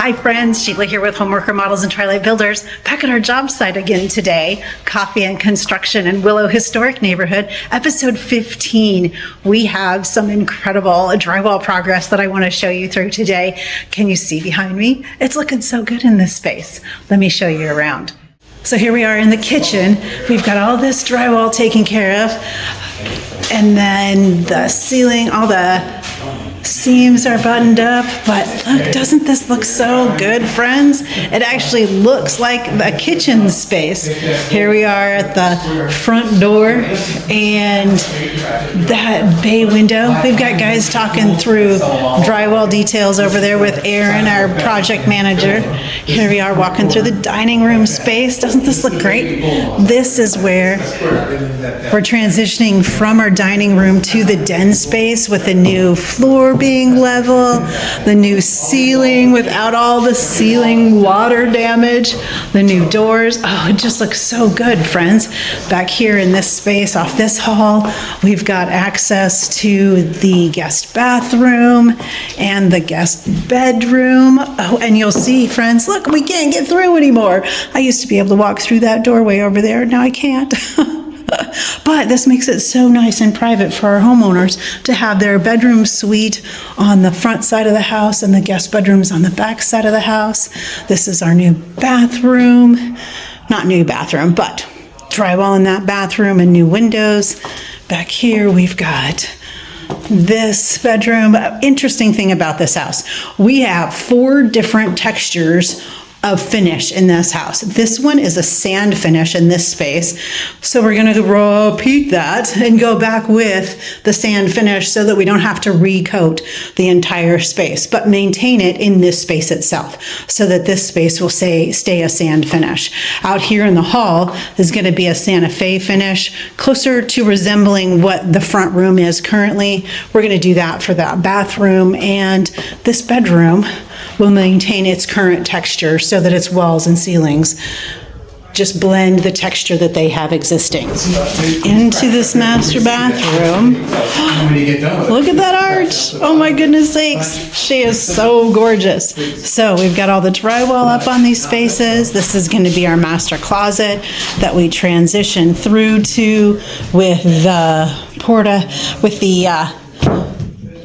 Hi friends, Sheila here with Homework Remodels and Twilight Builders, back at our job site again today, Coffee and Construction in Willo Historic Neighborhood, episode 15. We have some incredible drywall progress that I want to show you through today. Can you see behind me? It's looking so good in this space. Let me show you around. So here we are in the kitchen. We've got all this drywall taken care of, and then the ceiling, all the seams are buttoned up, but look, doesn't this look so good, friends? It actually looks like a kitchen space. Here we are at the front door and that bay window. We've got guys talking through drywall details over there with Aaron, our project manager. Here we are walking through the dining room space. Doesn't this look great? This is where we're transitioning from our dining room to the den space with a new floor being level, the new ceiling without all the ceiling water damage, the new doors. Oh, it just looks so good, friends. Back here in this space off this hall, we've got access to the guest bathroom and the guest bedroom. Oh, and you'll see, friends, look, we can't get through anymore. I used to be able to walk through that doorway over there. Now I can't. But this makes it so nice and private for our homeowners to have their bedroom suite on the front side of the house and the guest bedrooms on the back side of the house. This is our new bathroom. Not new bathroom, but drywall in that bathroom and new windows. Back here we've got this bedroom. Interesting thing about this house, we have 4 different textures of finish in this house. This one is a sand finish in this space. So we're going to repeat that and go back with the sand finish so that we don't have to recoat the entire space, but maintain it in this space itself so that this space will stay a sand finish. Out here in the hall is going to be a Santa Fe finish, closer to resembling what the front room is currently. We're going to do that for that bathroom, and this bedroom will maintain its current texture so that its walls and ceilings just blend the texture that they have existing. Into this master bathroom. Look at that arch. Oh my goodness sakes. She is so gorgeous. So we've got all the drywall up on these spaces. This is going to be our master closet that we transition through to with the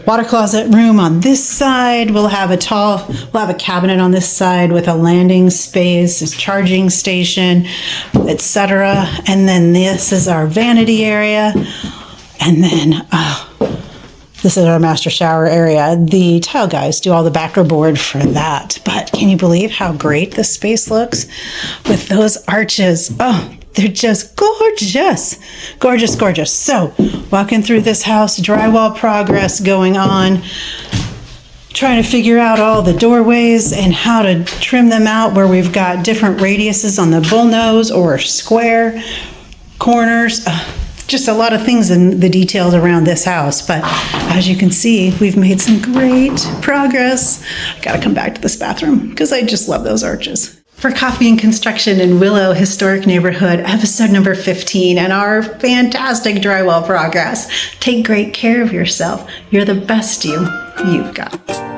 water closet room on this side. We'll have a cabinet on this side with a landing space, a charging station, etc. And then this is our vanity area. And then this is our master shower area. The tile guys do all the backer board for that. But can you believe how great this space looks with those arches? Oh, they're just gorgeous. Gorgeous, gorgeous. So, walking through this house, drywall progress going on, trying to figure out all the doorways and how to trim them out where we've got different radiuses on the bullnose or square corners. Just a lot of things in the details around this house, but as you can see, we've made some great progress. I gotta come back to this bathroom because I just love those arches. For Coffee and Construction in Willo Historic Neighborhood, episode number 15, and our fantastic drywall progress. Take great care of yourself. You're the best you've got.